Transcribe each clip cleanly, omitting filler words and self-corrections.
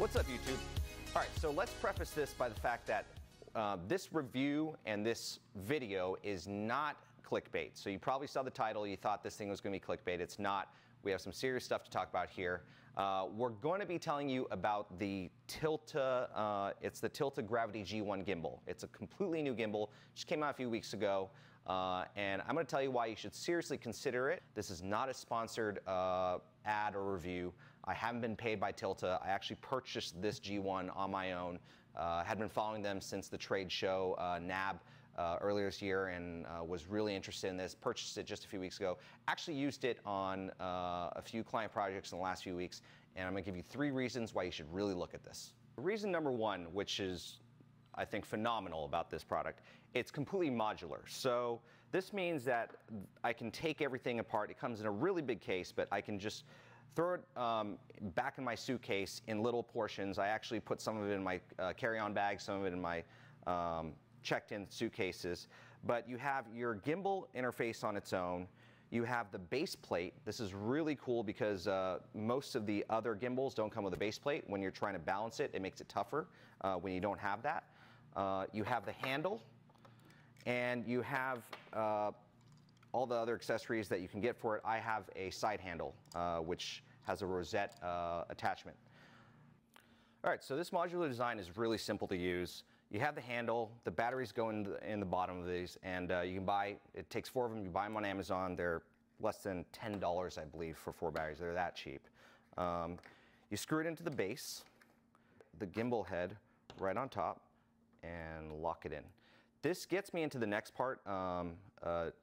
What's up, YouTube? All right, so let's preface this by the fact that this review and this video is not clickbait. So you probably saw the title, you thought this thing was going to be clickbait. It's not. We have some serious stuff to talk about here. We're going to be telling you about the Tilta, it's the Tilta Gravity G1 gimbal. It's a completely new gimbal, just came out a few weeks ago, and I'm going to tell you why you should seriously consider it. This is not a sponsored ad or review. I haven't been paid by Tilta. I actually purchased this G1 on my own. Had been following them since the trade show NAB earlier this year, and was really interested in this. Purchased it just a few weeks ago. Actually used it on a few client projects in the last few weeks, and I'm going to give you 3 reasons why you should really look at this. Reason number 1, which is I think phenomenal about this product, it's completely modular. So this means that I can take everything apart. It comes in a really big case, but I can just throw it back in my suitcase in little portions. I actually put some of it in my carry-on bag, some of it in my checked-in suitcases. But you have your gimbal interface on its own. You have the base plate. This is really cool because most of the other gimbals don't come with a base plate. When you're trying to balance it, it makes it tougher when you don't have that. You have the handle, and you have all the other accessories that you can get for it. I have a side handle, which has a rosette attachment. All right, so this modular design is really simple to use. You have the handle, the batteries go in the bottom of these, and you can buy, it takes 4 of them, you buy them on Amazon. They're less than $10, I believe, for 4 batteries. They're that cheap. You screw it into the base, the gimbal head right on top, and lock it in. This gets me into the next part,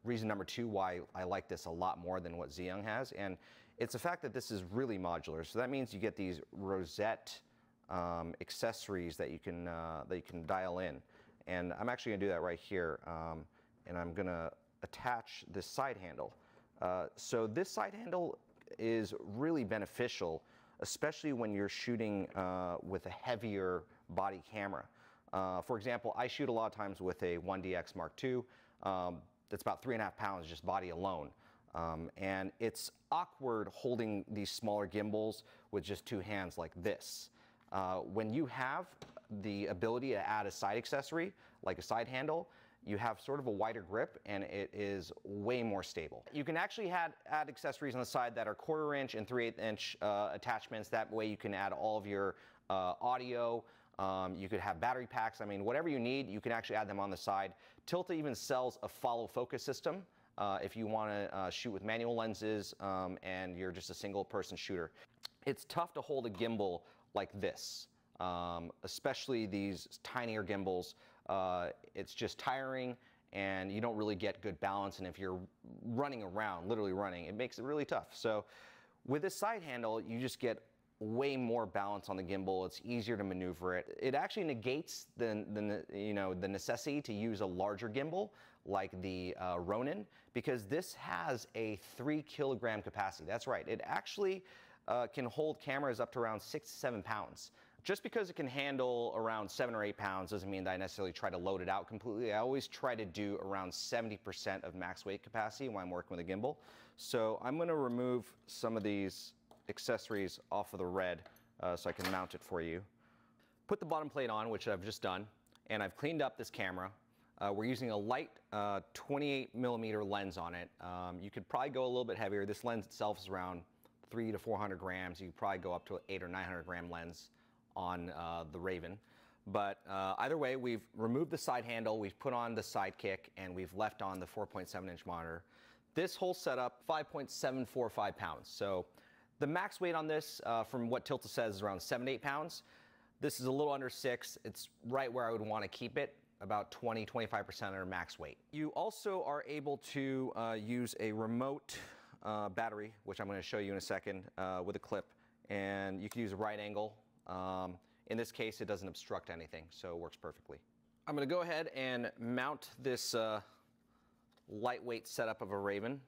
reason number 2 why I like this a lot more than what Zhiyun has, and it's the fact that this is really modular. So that means you get these rosette accessories that you can dial in, and I'm actually going to do that right here, and I'm going to attach this side handle. So this side handle is really beneficial, especially when you're shooting with a heavier body camera. For example, I shoot a lot of times with a 1DX Mark II that's about 3.5 pounds just body alone. And it's awkward holding these smaller gimbals with just 2 hands like this. When you have the ability to add a side accessory, like a side handle, you have sort of a wider grip, and it is way more stable. You can actually add accessories on the side that are 1/4 inch and 3/8 inch attachments. That way you can add all of your audio. You could have battery packs. I mean, whatever you need, you can actually add them on the side. Tilta even sells a follow focus system if you want to shoot with manual lenses and you're just a single person shooter. It's tough to hold a gimbal like this, especially these tinier gimbals. It's just tiring, and you don't really get good balance, and if you're running around, literally running, it makes it really tough. So with this side handle, you just get way more balance on the gimbal. It's easier to maneuver it. It actually negates the necessity to use a larger gimbal like the Ronin, because this has a 3 kilogram capacity. That's right. It actually can hold cameras up to around 6 to 7 pounds. Just because it can handle around 7 or 8 pounds doesn't mean that I necessarily try to load it out completely. I always try to do around 70% of max weight capacity when I'm working with a gimbal. So I'm going to remove some of these accessories off of the red so I can mount it for you. Put the bottom plate on, which I've just done, and I've cleaned up this camera. We're using a light 28mm lens on it. You could probably go a little bit heavier. This lens itself is around 300 to 400 grams. You could probably go up to an 800 or 900 gram lens on the Raven. But either way, we've removed the side handle, we've put on the sidekick, and we've left on the 4.7 inch monitor. This whole setup, 5.745 pounds. So the max weight on this, from what Tilta says, is around 7 to 8 pounds. This is a little under 6. It's right where I would want to keep it, about 20–25% under max weight. You also are able to use a remote battery, which I'm going to show you in a second, with a clip, and you can use a right angle. In this case, it doesn't obstruct anything, so it works perfectly. I'm going to go ahead and mount this lightweight setup of a Raven,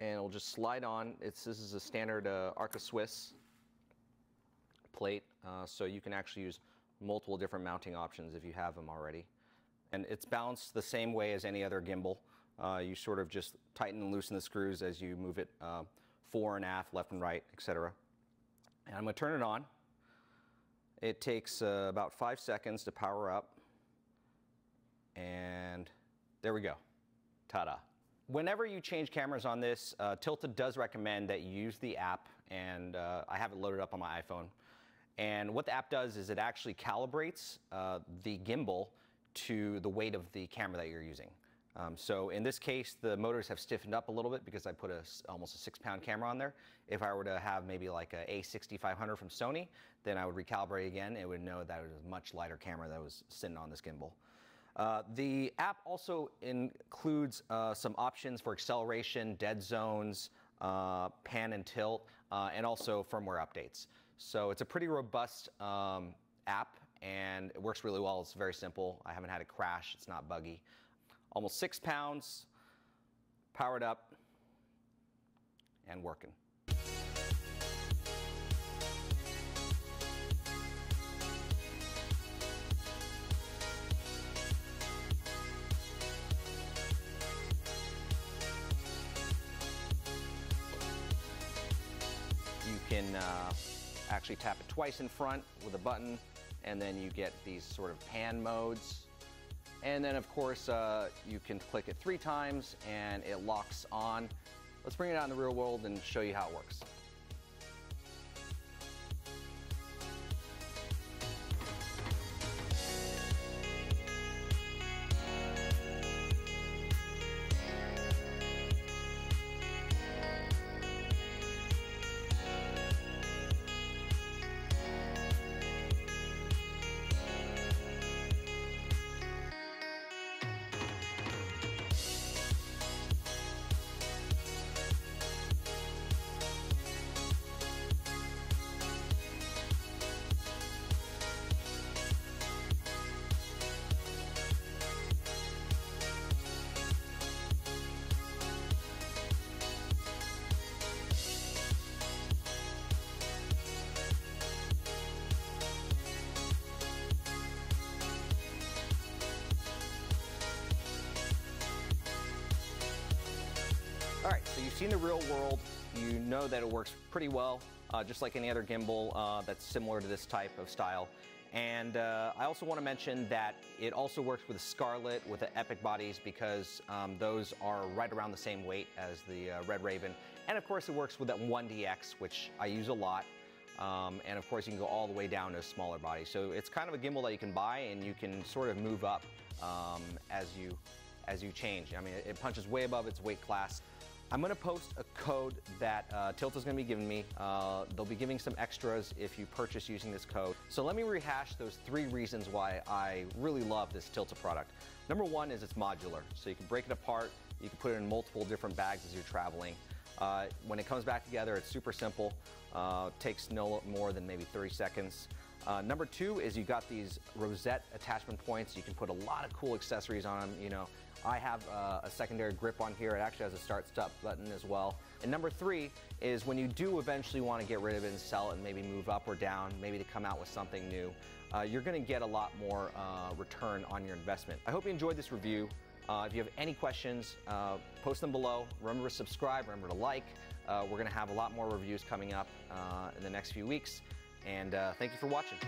and it'll just slide on. This is a standard Arca Swiss plate, so you can actually use multiple different mounting options if you have them already. And it's balanced the same way as any other gimbal. You sort of just tighten and loosen the screws as you move it fore and aft, left and right, etc. And I'm going to turn it on. It takes about 5 seconds to power up, and there we go. Ta-da. Whenever you change cameras on this, Tilta does recommend that you use the app, and I have it loaded up on my iPhone. And what the app does is it actually calibrates the gimbal to the weight of the camera that you're using. So in this case, the motors have stiffened up a little bit because I put almost a 6-pound camera on there. If I were to have maybe like a A6500 from Sony, then I would recalibrate again. It would know that it was a much lighter camera that was sitting on this gimbal. The app also includes some options for acceleration, dead zones, pan and tilt, and also firmware updates. So it's a pretty robust app, and it works really well. It's very simple. I haven't had it crash. It's not buggy. Almost 6 pounds, powered up, and working. You can actually tap it twice in front with a button, and then you get these sort of pan modes. And then of course you can click it 3 times and it locks on. Let's bring it out in the real world and show you how it works. All right, so you've seen the real world. You know that it works pretty well, just like any other gimbal that's similar to this type of style. And I also want to mention that it also works with the Scarlett, with the Epic bodies, because those are right around the same weight as the Red Raven. And of course it works with that 1DX, which I use a lot. And of course you can go all the way down to a smaller body. So it's kind of a gimbal that you can buy and you can sort of move up as you change. I mean, it punches way above its weight class. I'm going to post a code that Tilta's going to be giving me. They'll be giving some extras if you purchase using this code. So let me rehash those 3 reasons why I really love this Tilta product. Number 1 is it's modular, so you can break it apart. You can put it in multiple different bags as you're traveling. When it comes back together, it's super simple. Takes no more than maybe 30 seconds. Number 2 is you got these rosette attachment points. You can put a lot of cool accessories on them. You know, I have a secondary grip on here. It actually has a start-stop button as well. And number 3 is when you do eventually want to get rid of it and sell it and maybe move up or down, maybe to come out with something new, you're going to get a lot more return on your investment. I hope you enjoyed this review. If you have any questions, post them below. Remember to subscribe, remember to like. We're going to have a lot more reviews coming up in the next few weeks. And thank you for watching.